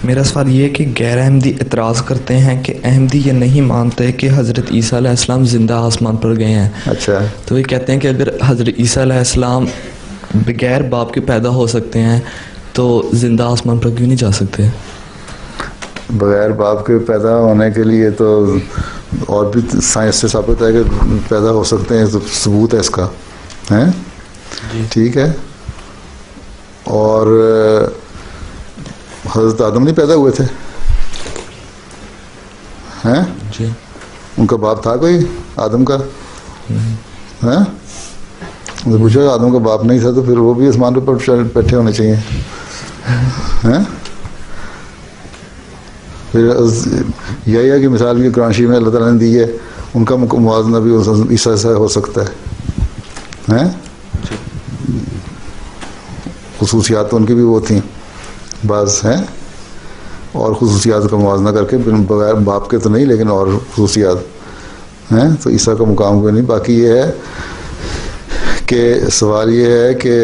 میرا سوال یہ ہے کہ غیر احمدی اعتراض کرتے ہیں کہ احمدی یہ نہیں مانتے کہ حضرت عیسیٰ علیہ السلام زندہ آسمان پر گئے ہیں. اچھا. تو یہ کہتے ہیں کہ اگر حضرت عیسیٰ علیہ السلام بغیر باپ کے پیدا ہو سکتے ہیں تو زندہ آسمان پر کیوں نہیں جا سکتے؟ بغیر باپ کے پیدا ہونے کے لیے تو اور بھی سائنس سے ثابت ہے کہ پیدا ہو سکتے ہیں، تو ثبوت ہے اس کا ہے. ٹھیک ہے. اور حضرت آدم نہیں پیدا ہوئے تھے ہیں؟ جی. ان کا باپ تھا کوئی آدم کا؟ ہیں؟ پوچھو آدم کا باپ نہیں تھا تو پھر وہ بھی آسمان پہ بیٹھے ہونے چاہیے ہیں. پھر یہی ہے کہ مثال بھی قرآن شریف میں اللہ تعالیٰ نے دی ہے، ان کا موازنہ بھی عیسیٰ سے ہو سکتا ہے ہیں. خصوصیات تو ان کی بھی وہ تھیں بعض ہیں، اور خصوصیات کا موازنہ کر کے بغیر باپ کے تو نہیں لیکن اور خصوصیات ہیں، تو عیسیٰ کا مقام کوئی نہیں. باقی یہ ہے کہ سوال یہ ہے کہ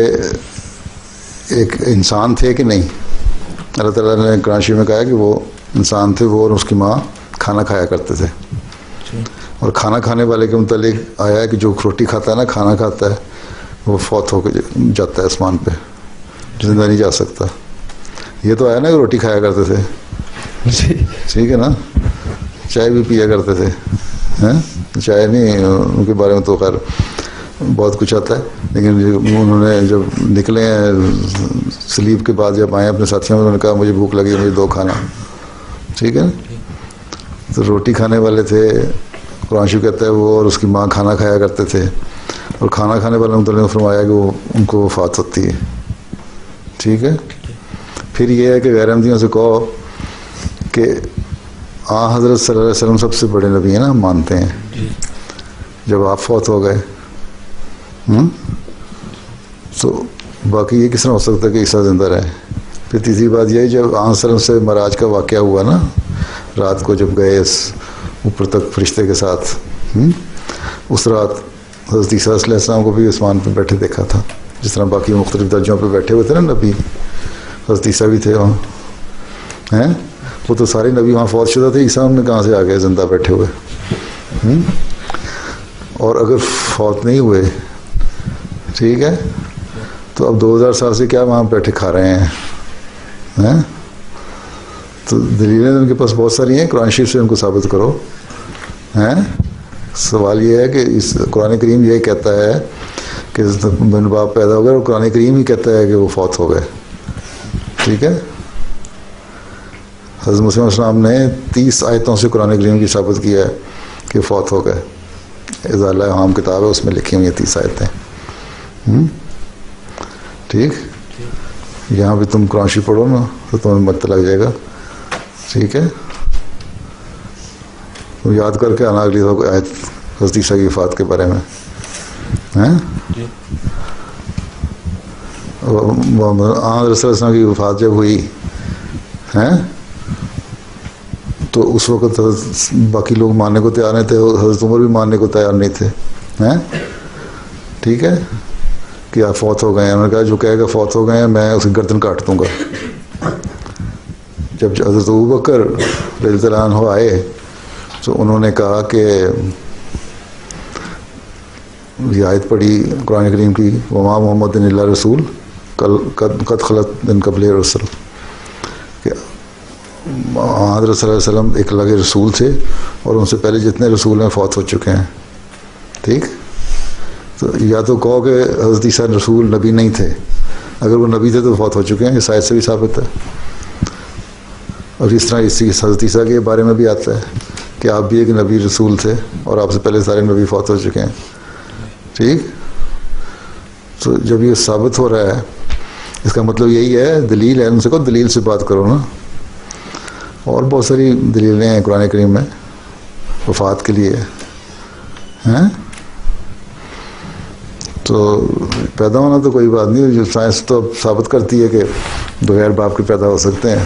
ایک انسان تھے کہ نہیں. اللہ تعالیٰ نے قرآن شریف میں کہا ہے کہ وہ انسان تھے، وہ اور اس کی ماں کھانا کھایا کرتے تھے. اور کھانا کھانے والے کے متعلق آیا ہے کہ جو روٹی کھاتا ہے نا، کھانا کھاتا ہے، وہ فوت ہو کے جاتا ہے آسمان پہ، زندہ نہیں جا سکتا. یہ تو آیا نا کہ روٹی کھایا کرتے تھے، ٹھیک ہے نا. چائے بھی پیا کرتے تھے ہیں، چائے نہیں، ان کے بارے میں تو خیر بہت کچھ آتا ہے، لیکن انہوں نے جب نکلے ہیں سلیب کے بعد، جب آئے اپنے ساتھیوں میں، انہوں نے کہا مجھے بھوک لگی، مجھے دو کھانا. ٹھیک ہے. تو روٹی کھانے والے تھے. قرآن شریف کہتا ہے وہ اور اس کی ماں کھانا کھایا کرتے تھے، اور کھانا کھانے والے مطلب فرمایا کہ وہ ان کو وفات ہوتی ہے. ٹھیک ہے. پھر یہ ہے کہ غیر احمدیوں سے کہو کہ حضرت صلی اللہ علیہ وسلم سب سے بڑے نبی ہیں نا، ہم مانتے ہیں. جب آپ فوت ہو گئے تو باقی یہ کس طرح ہو سکتا ہے کہ عیسیٰ زندہ رہے. پھر تیسری بات یہ ہے جب آن وسلم سے معراج کا واقعہ ہوا نا، رات کو جب گئے اس اوپر تک فرشتے کے ساتھ، اس رات حضرت عیسیٰ علیہ السلام کو بھی آسمان پہ بیٹھے دیکھا تھا، جس طرح باقی مختلف درجوں پہ بیٹھے ہوئے تھے نا نبی. حضرت عیسیٰ بھی تھے وہاں ہیں. وہ تو سارے نبی وہاں فوت شدہ تھے، عیسیٰ ان میں کہاں سے آ گئے زندہ بیٹھے ہوئے. اور اگر فوت نہیں ہوئے، ٹھیک ہے، تو اب 2000 سال سے کیا وہاں بیٹھے کھا رہے ہیں. تو دلیلیں ان کے پاس بہت ساری ہیں، قرآن شریف سے ان کو ثابت کرو ہیں. سوال یہ ہے کہ اس قرآن کریم یہ کہتا ہے کہ بن باپ پیدا ہو گئے، اور قرآن کریم ہی کہتا ہے کہ وہ فوت ہو گئے. ٹھیک ہے. حضرت مسلم السلام نے 30 آیتوں سے قرآن کریم کی ثابت کیا ہے کہ فوت ہو گئے. اذا اللہ عام کتاب ہے، اس میں لکھی ہوئی ہیں 30 آیتیں. ٹھیک. یہاں بھی تم قرآن شریف پڑھو نا تو تمہیں مت لگ جائے گا. ٹھیک ہے. تم یاد کر کے آنا اگلی آیت حضرت عیسیٰ کی وفات کے بارے میں ہیں. رسول اللہ وسلم کی وفات جب ہوئی ہیں تو اس وقت باقی لوگ ماننے کو تیار نہیں تھے، حضرت عمر بھی ماننے کو تیار نہیں تھے ہیں. ٹھیک ہے. کہ آپ فوت ہو گئے ہیں. انہوں نے کہا جو کہے گا فوت ہو گئے ہیں میں اس کی گردن کاٹ دوں گا. جب حضرت ابوبکر رضی اللہ عنہ آئے تو انہوں نے کہا کہ یہ آیت پڑھی قرآن کریم کی، وما محمد الا رسول قد خلت من قبلہ الرسل، کہ حضرت صلی اللہ علیہ وسلم ایک الگ رسول تھے اور ان سے پہلے جتنے رسول ہیں فوت ہو چکے ہیں. ٹھیک. تو یا تو کہو کہ حضرت عیسیٰ رسول نبی نہیں تھے، اگر وہ نبی تھے تو فوت ہو چکے ہیں، اس آیت سے بھی ثابت ہے. اور اس طرح حضرت عیسیٰ کے بارے میں بھی آتا ہے کہ آپ بھی ایک نبی رسول تھے اور آپ سے پہلے سارے نبی فوت ہو چکے ہیں. ٹھیک. تو جب یہ ثابت ہو رہا ہے اس کا مطلب یہی ہے، دلیل ہے. ان سے کہو دلیل سے بات کرو نا. اور بہت ساری دلیلیں ہیں قرآن کریم میں وفات کے لیے ہیں. تو پیدا ہونا تو کوئی بات نہیں، جو سائنس تو ثابت کرتی ہے کہ بغیر باپ کے پیدا ہو سکتے ہیں.